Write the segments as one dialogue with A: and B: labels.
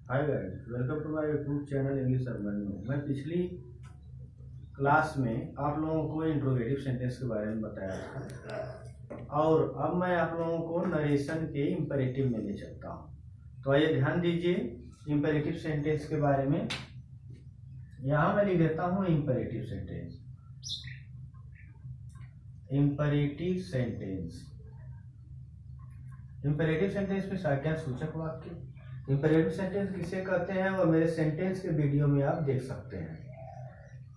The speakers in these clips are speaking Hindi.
A: Hi guys, welcome to my YouTube channel English Abhimanyu. मैं पिछली क्लास में आप लोगों को इंट्रोगेटिव सेंटेंस के बारे में बताया था और अब मैं आप लोगों को नरेशन के इंपेरेटिव में ले चलता हूँ। तो आइए ध्यान दीजिए इंपेरेटिव सेंटेंस के बारे में। यहाँ मैं लिख देता हूँ imperative sentence. Imperative sentence, imperative sentence में संज्ञा सूचक वाक्य। इंपेरेटिव सेंटेंस किसे कहते हैं और मेरे सेंटेंस के वीडियो में आप देख सकते हैं।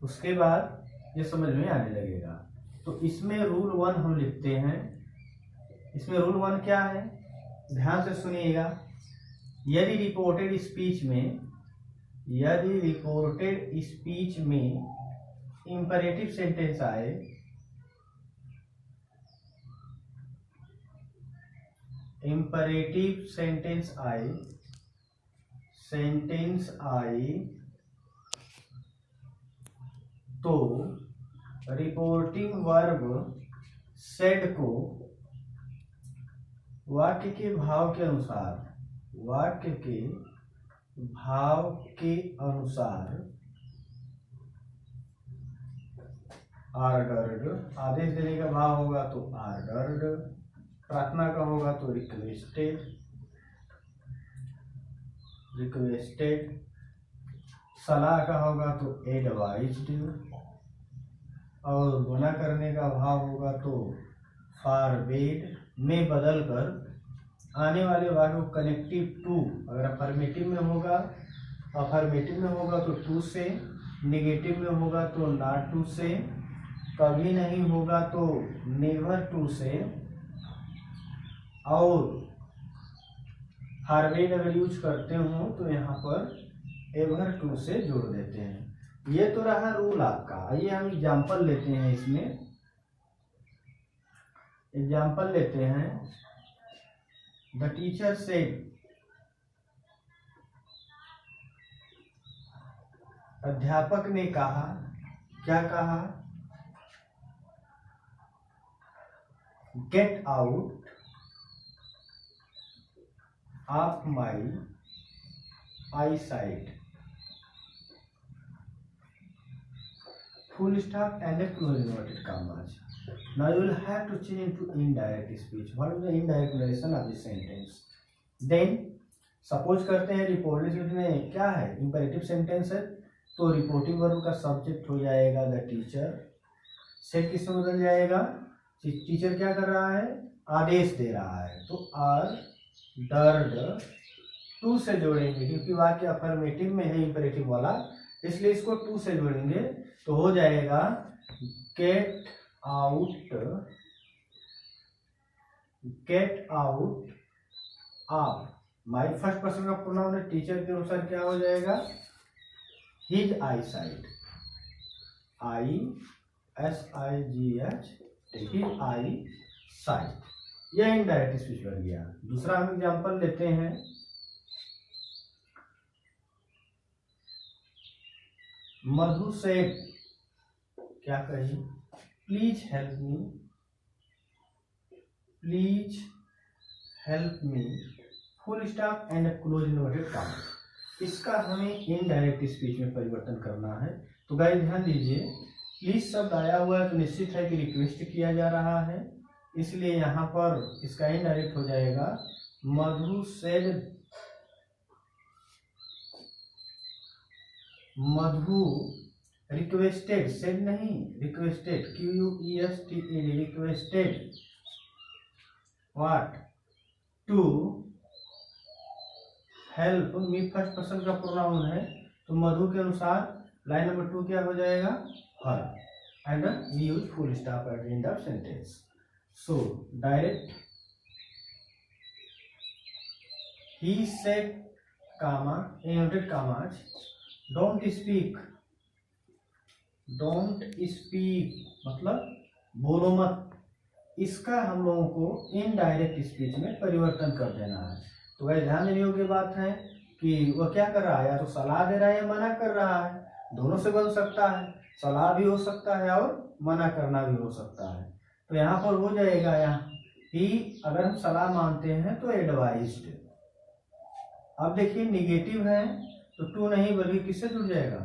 A: उसके बाद ये समझ में आने लगेगा। तो इसमें रूल 1 हम लिखते हैं। इसमें रूल 1 क्या है, ध्यान से सुनिएगा। यदि रिपोर्टेड स्पीच में इंपेरेटिव सेंटेंस आए, इंपेरेटिव सेंटेंस आए तो रिपोर्टिंग वर्ब सेड को वाक्य के भाव के अनुसार ऑर्डर्ड, आदेश देने का भाव होगा तो ऑर्डर्ड, प्रार्थना का होगा तो रिक्वेस्टेड, सलाह का होगा तो एडवाइज्ड, और मना करने का भाव होगा तो फॉरबेड में बदलकर आने वाले वाक्य को कनेक्टिव टू, अगर अफर्मेटिव में होगा तो टू से, नेगेटिव में होगा तो नॉट टू से, कभी नहीं होगा तो नेवर टू से, और फॉरबेड अगर यूज करते हो तो यहाँ पर एवर टू से जोड़ देते हैं। ये तो रहा रूल आपका। आइए हम एग्जाम्पल लेते हैं। इसमें एग्जाम्पल लेते हैं। द टीचर सेड, अध्यापक ने कहा, क्या कहा, get out of my eyesight, full stop and a close inverted commas. Now you will have to change into indirect speech. What is the indirect narration of this sentence? Then suppose करते हैं रिपोर्टिव स्पीच में क्या है, इंपेरेटिव सेंटेंस है तो रिपोर्टिव वर्ब का सब्जेक्ट हो जाएगा द टीचर। सेट किस में बदल जाएगा, टीचर क्या कर रहा है, आदेश दे रहा है तो ऑर्डर्ड टू से जोड़ेंगे क्योंकि वाक्य अफर्मेटिव में है इंपेरेटिव वाला, इसलिए इसको टू से जोड़ेंगे तो हो जाएगा get out of my. First person का प्रोनाउन है, टीचर के अनुसार क्या हो जाएगा, हिज आई साइट, ISIGH, हिज आई साइट। यह इनडायरेक्ट स्पीच बन गया। दूसरा हम एग्जांपल लेते हैं। मधु से क्या कही, please help me, full stop and close inverted comma. इसका हमें इनडायरेक्ट स्पीच में परिवर्तन करना है। तो गाइस ध्यान दीजिए, प्लीज शब्द आया हुआ है तो निश्चित है कि रिक्वेस्ट किया जा रहा है, इसलिए यहाँ पर इसका इनडायरेक्ट हो जाएगा मधु रिक्वेस्टेड, सेड नहीं, requested, QUESTED, requested what, to help me. First person का प्रोनाउन है तो मधु के अनुसार लाइन नंबर 2 क्या हो जाएगा, हर, and we use full stop at the end of sentence. So direct, he said comma, inverted commas, don't speak मतलब बोलो मत। इसका हम लोगों को इनडायरेक्ट स्पीच में परिवर्तन कर देना है। तो वह ध्यान देने योग्य बात है कि वह क्या कर रहा है, या तो सलाह दे रहा है या मना कर रहा है, दोनों से बन सकता है, सलाह भी हो सकता है और मना करना भी हो सकता है। तो यहाँ पर हो जाएगा, यहाँ ही अगर हम सलाह मानते हैं तो एडवाइज्ड, अब देखिए निगेटिव है तो टू नहीं बल्कि किससे जुड़ जाएगा,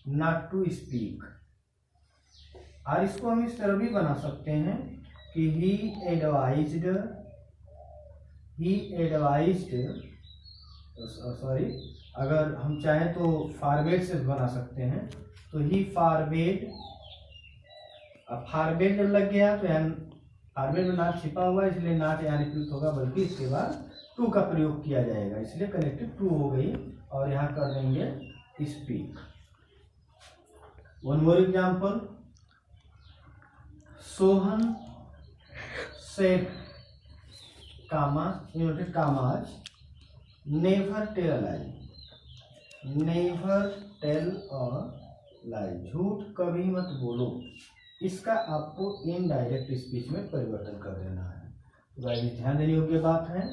A: नॉट टू स्पीक। और इसको हम इस तरह भी बना सकते हैं कि ही एडवाइज्ड, सॉरी, अगर हम चाहें तो फॉरबेड से बना सकते हैं, तो ही फॉरबेड। अब फॉरबेड जब लग गया तो यहाँ फॉरबेड में नॉट छिपा हुआ है, इसलिए नॉट यहाँ रिपीट होगा, बल्कि इसके बाद टू का प्रयोग किया जाएगा, इसलिए कनेक्टिव टू हो गई। और यहाँ कर देंगे speak. One more example, Sohan said comma inverted commas never tell a lie, never tell a lie, झूठ कभी मत बोलो। इसका आपको इनडायरेक्ट स्पीच में परिवर्तन कर देना है। तो गाइस ध्यान देने योग्य बात है,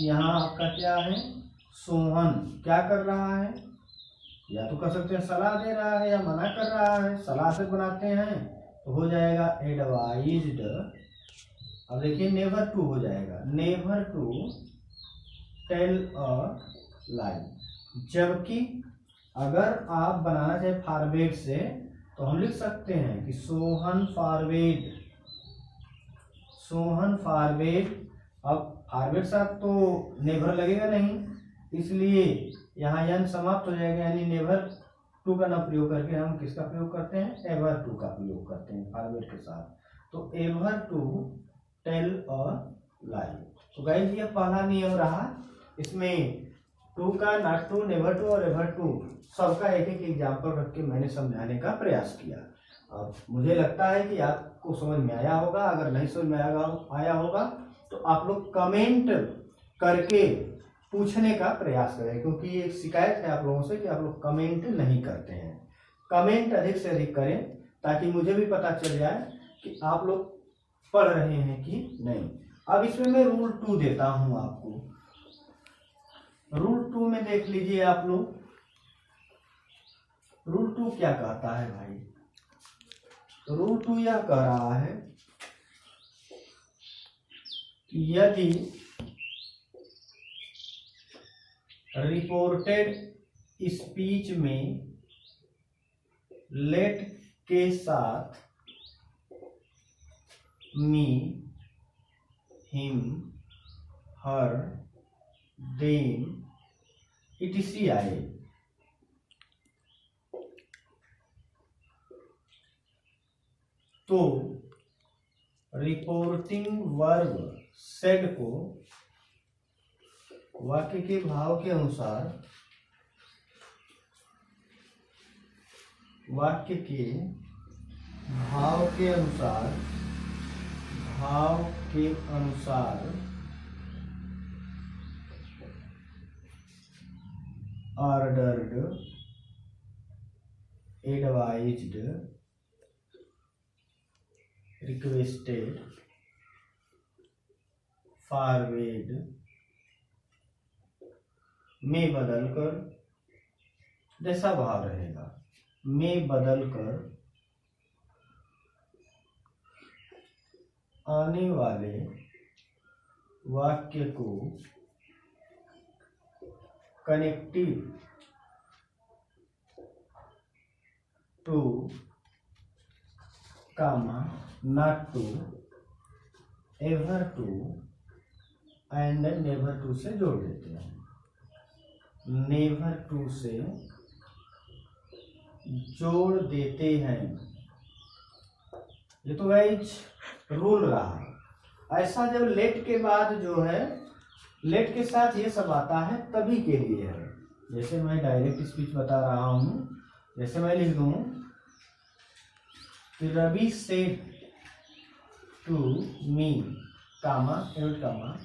A: यहाँ आपका क्या है, सोहन क्या कर रहा है, या तो कह सकते हैं सलाह दे रहा है या मना कर रहा है। सलाह से बनाते हैं तो हो जाएगा एडवाइज्ड। अब देखिए नेवर टू हो जाएगा, नेवर टू टेल अ लाई। जबकि अगर आप बनाना चाहे फॉरवर्ड से तो हम लिख सकते हैं कि सोहन फॉरवर्ड, सोहन फॉरवर्ड। अब फॉरवर्ड साथ तो नेवर लगेगा नहीं, इसलिए यहाँ यन समाप्त हो जाएगा, यानी नेवर टू का ना प्रयोग करके हम किसका प्रयोग करते हैं, एवर टू का प्रयोग करते हैं फॉरवर्ड के साथ। तो एवर टू टेल अ लाई। तो गाइस ये पहला नियम रहा, इसमें टू का, नॉट टू, नेवर टू और एवर टू सबका एक एक एग्जाम्पल रख के मैंने समझाने का प्रयास किया। अब मुझे लगता है कि आपको समझ में आया होगा। अगर नहीं समझ में आया होगा तो आप लोग कमेंट करके पूछने का प्रयास करें, क्योंकि ये एक शिकायत है आप लोगों से कि आप लोग कमेंट नहीं करते हैं। कमेंट अधिक से अधिक करें ताकि मुझे भी पता चल जाए कि आप लोग पढ़ रहे हैं कि नहीं। अब इसमें मैं रूल 2 देता हूं आपको। रूल 2 में देख लीजिए आप लोग, रूल 2 क्या कहता है भाई। तो रूल 2 यह कह रहा है कि यदि रिपोर्टेड स्पीच में लेट के साथ मी, हिम, हर, देम, etc आए तो रिपोर्टिंग वर्ब सेड को वाक्य के भाव के अनुसार, वाक्य के भाव के अनुसार, भाव के अनुसार ऑर्डर्ड, एडवाइज्ड, रिक्वेस्टेड, फॉरवर्ड में बदलकर, जैसा भाव रहेगा, में बदलकर आने वाले वाक्य को connective to comma, not to, ever to and never to से जोड़ देते हैं। नेवर टू से जोड़ देते हैं। ये तो गाइस रूल रहा। ऐसा जब लेट के बाद जो है, लेट के साथ ये सब आता है तभी के लिए है। जैसे मैं डायरेक्ट स्पीच बता रहा हूं, जैसे मैं लिख दूं कि Ravi said to me comma एवं comma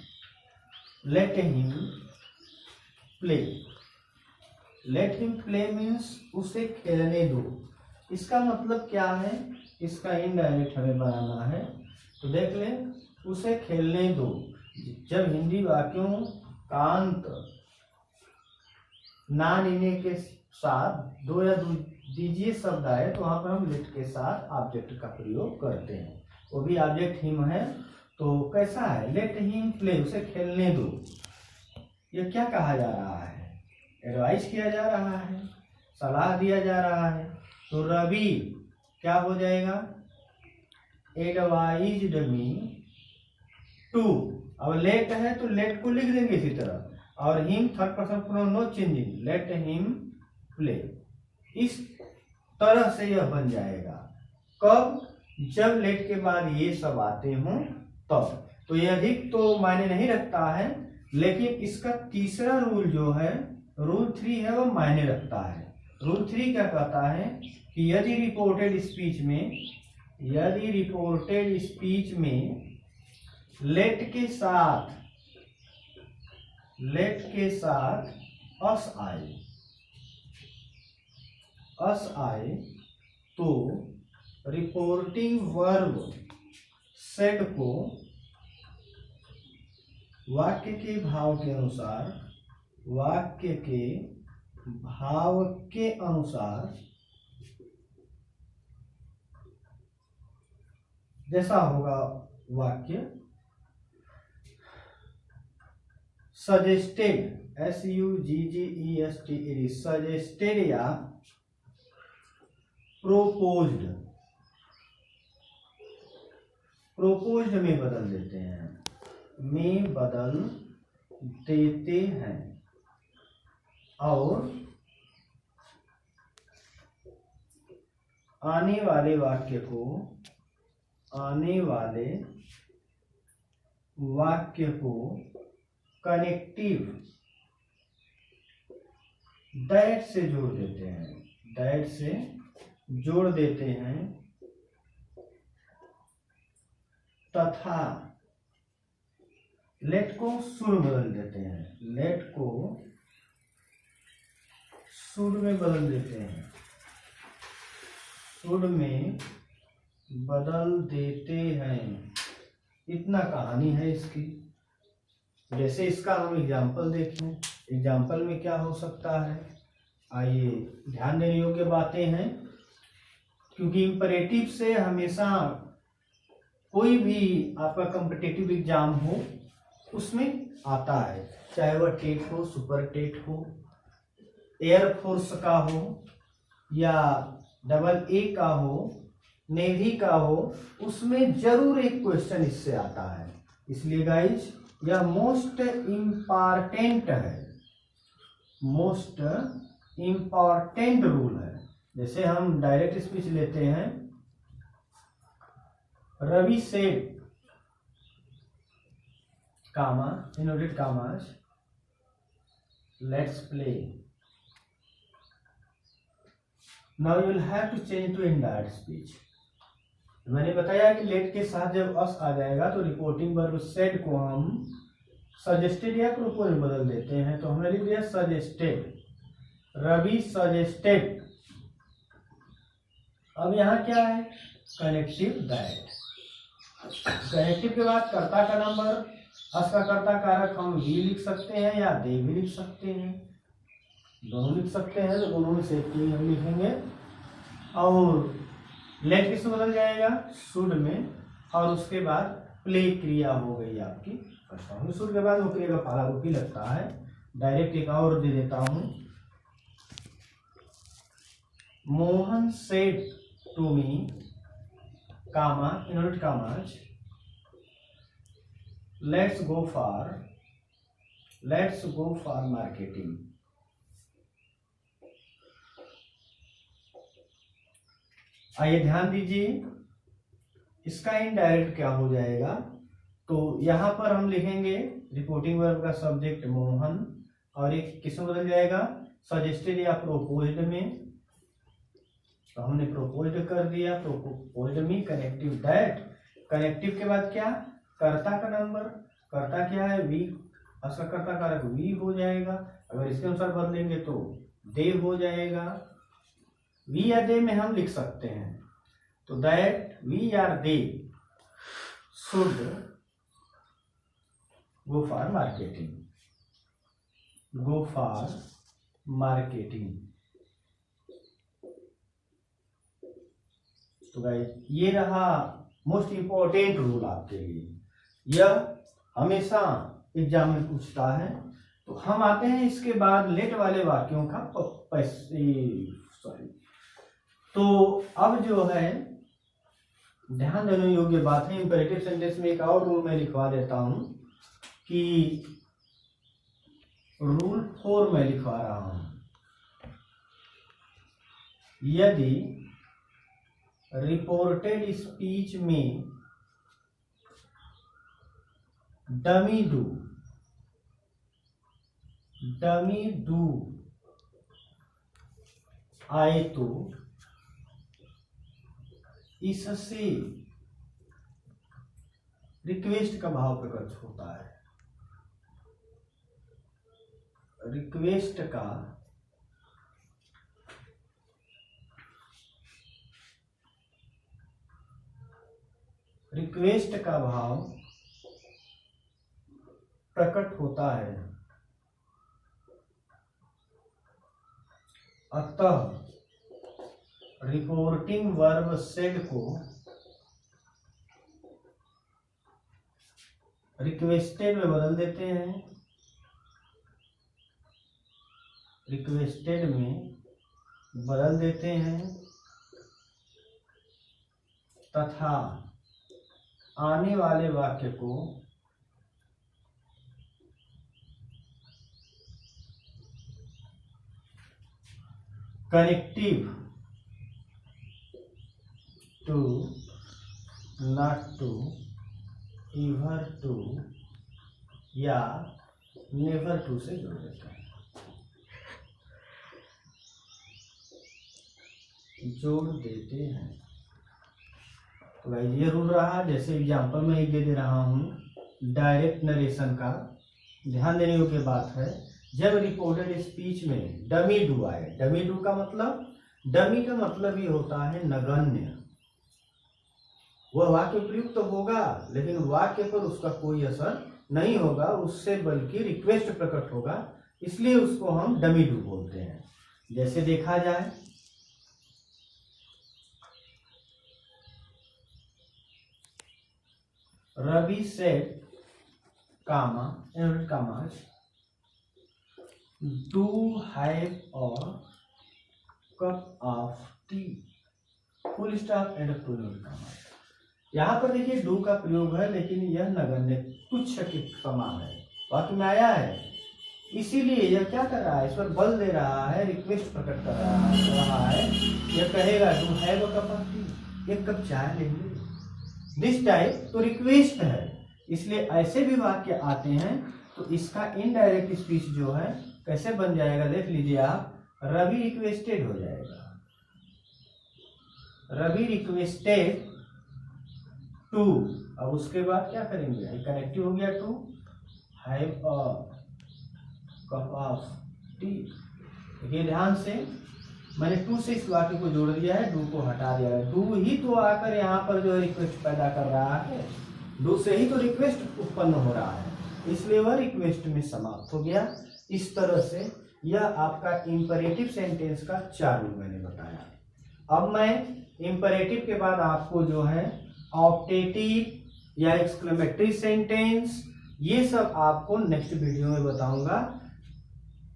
A: let him play. Let him play means उसे खेलने दो। इसका मतलब क्या है, इसका इनडायरेक्ट हमें बनाना है। तो देख ले, उसे खेलने दो। जब हिंदी वाक्यों का अंत ना लेने के साथ दो या दीजिए शब्द आए तो वहां पर हम लेट के साथ ऑब्जेक्ट का प्रयोग करते हैं। वो भी ऑब्जेक्ट हिम है। तो कैसा है, लेट हिम प्ले, उसे खेलने दो। ये क्या कहा जा रहा है, एडवाइस किया जा रहा है, सलाह दिया जा रहा है। तो रवि क्या हो जाएगा, एडवाइज्ड मी टू। अब लेट है तो लेट को लिख देंगे इसी तरह, और him third person pronoun no changing, let him play. इस तरह से यह बन जाएगा। कब, जब लेट के बाद ये सब आते हों तब। तो ये अधिक तो मायने नहीं रखता है, लेकिन इसका तीसरा रूल जो है, रूल 3 है, वो मायने रखता है। रूल 3 क्या कहता है कि यदि रिपोर्टेड स्पीच में लेट के साथ अस आए तो रिपोर्टिंग वर्ब सेड को वाक्य के भाव के अनुसार जैसा होगा वाक्य, सजेस्टेड, SUGGESTED, सजेस्टेड या प्रोपोज्ड में बदल देते हैं, और आने वाले वाक्य को कनेक्टिव दैट से जोड़ देते हैं, तथा लेट को शुड बदल देते हैं, शुड में बदल देते हैं। इतना कहानी है इसकी। जैसे इसका हम एग्जाम्पल देखें, एग्जाम्पल में क्या हो सकता है, आइए ध्यान देने योग्य बातें हैं, क्योंकि इम्परेटिव से हमेशा कोई भी आपका कॉम्पिटिटिव एग्जाम हो उसमें आता है, चाहे वह टेट हो, सुपर टेट हो, एयरफोर्स का हो, या AA का हो, नेवी का हो, उसमें जरूर एक क्वेश्चन इससे आता है। इसलिए गाइज यह मोस्ट इम्पॉर्टेंट रूल है। जैसे हम डायरेक्ट स्पीच लेते हैं, Ravi said, comma, inverted commas, let's play. Now you will have to change to indirect speech. मैंने बताया कि लेट के साथ जब अस आ जाएगा तो रिपोर्टिंग वर्ब सेड को हम सजेस्टेड या प्रोपोज में बदल देते हैं। तो हमने लिख दिया सजेस्टेड, रवि सजेस्टेड। अब यहाँ क्या है, कनेक्टिव दैट। कनेक्टिव के बाद कर्ता का नंबर, अस का कर्ता कारक हम वी लिख सकते हैं या दे भी लिख सकते हैं, दोनों लिख सकते हैं। तो दोनों में से एक हम लिखेंगे, और लेट किस में बदल जाएगा, शुड में, और उसके बाद प्ले क्रिया हो गई आपकी फर्स्ट। शुड के बाद वो क्रिया का पहला रूप ही लगता है। डायरेक्ट एक और दे देता हूं, Mohan said to me, comma, inverted commas, let's go for marketing. आइए ध्यान दीजिए, इसका इनडायरेक्ट क्या हो जाएगा। तो यहां पर हम लिखेंगे रिपोर्टिंग वर्ब का सब्जेक्ट मोहन, और एक किस में बदल जाएगा, सजेस्टेड या प्रोपोज्ड में। तो हमने प्रोपोज्ड कर दिया, प्रोपोज्ड में कनेक्टिव दैट। कनेक्टिव के बाद क्या, कर्ता का नंबर, कर्ता क्या है, वी, असका कर्ता कारक वी हो जाएगा। अगर इसके अनुसार बदलेंगे तो दे हो जाएगा। वी या दे में हम लिख सकते हैं, तो that we are they should go for marketing. तो गाइस ये रहा मोस्ट इंपॉर्टेंट रूल आपके लिए, यह हमेशा एग्जाम में पूछता है। तो हम आते हैं इसके बाद लेट वाले वाक्यों का तो अब जो है ध्यान देने योग्य बात है, इंपेरेटिव सेंटेंस में एक और रूल मैं लिखवा देता हूं कि रूल 4 में लिखवा रहा हूं। यदि रिपोर्टेड स्पीच में डमी डू आए तो इससे रिक्वेस्ट का भाव प्रकट होता है। रिक्वेस्ट का भाव प्रकट होता है। अतः रिपोर्टिंग वर्ब सेड को रिक्वेस्टेड में बदल देते हैं। रिक्वेस्टेड में बदल देते हैं तथा आने वाले वाक्य को connective to, not to, ever to या नेवर टू से जोड़ देते हैं, जोड़ देते हैं। तो भाई ये रूल रहा। जैसे एग्जांपल में एक दे रहा हूँ डायरेक्ट नरेशन का। ध्यान देने योग्य बात है, जब रिपोर्टेड स्पीच में डमी डू आए, डमी डू का मतलब, डमी का मतलब ये होता है नगण्य। वह वाक्य प्रयुक्त तो होगा लेकिन वाक्य पर उसका कोई असर नहीं होगा, उससे बल्कि रिक्वेस्ट प्रकट होगा, इसलिए उसको हम डमी डू बोलते हैं। जैसे देखा जाए, रवि सेड कामा इनवर्टेड कामास do have a cup of T, full stop and full कामास। यहाँ पर देखिए डू का प्रयोग है लेकिन यह नगण्य तुच्छ के समान है, वाक्य में आया है, इसीलिए यह क्या कर रहा है, इस पर बल दे रहा है, रिक्वेस्ट प्रकट कर रहा है। यह कहेगा do have a cup of T, एक कप चाय लेंगे, दिस टाइप तो रिक्वेस्ट है, इसलिए ऐसे भी वाक्य आते हैं। तो इसका इनडायरेक्ट स्पीच जो है कैसे बन जाएगा, देख लीजिए आप, रवि रिक्वेस्टेड हो जाएगा। रवि रिक्वेस्टेड टू, अब उसके बाद क्या करेंगे, कनेक्टिव हो गया to, have a cup of tea. देखिए ध्यान से, मैंने टू से इस वाक्य को जोड़ दिया है, डू को हटा दिया है। डू ही तो आकर यहाँ पर जो है रिक्वेस्ट पैदा कर रहा है, डू से ही तो रिक्वेस्ट उत्पन्न हो रहा है, इसलिए वह रिक्वेस्ट में समाप्त हो गया। इस तरह से यह आपका इंपेरेटिव सेंटेंस का 4 रूल मैंने बताया। अब मैं इंपेरेटिव के बाद आपको जो है ऑप्टेटिव या एक्सक्लेमेटरी सेंटेंस, ये सब आपको नेक्स्ट वीडियो में बताऊंगा।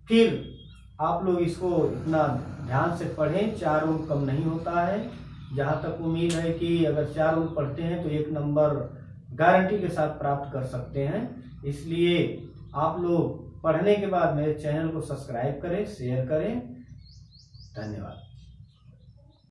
A: फिर आप लोग इसको इतना ध्यान से पढ़ें, 4 रूल कम नहीं होता है। जहाँ तक उम्मीद है कि अगर 4 रूल पढ़ते हैं तो 1 नंबर गारंटी के साथ प्राप्त कर सकते हैं। इसलिए आप लोग पढ़ने के बाद मेरे चैनल को सब्सक्राइब करें, शेयर करें। धन्यवाद।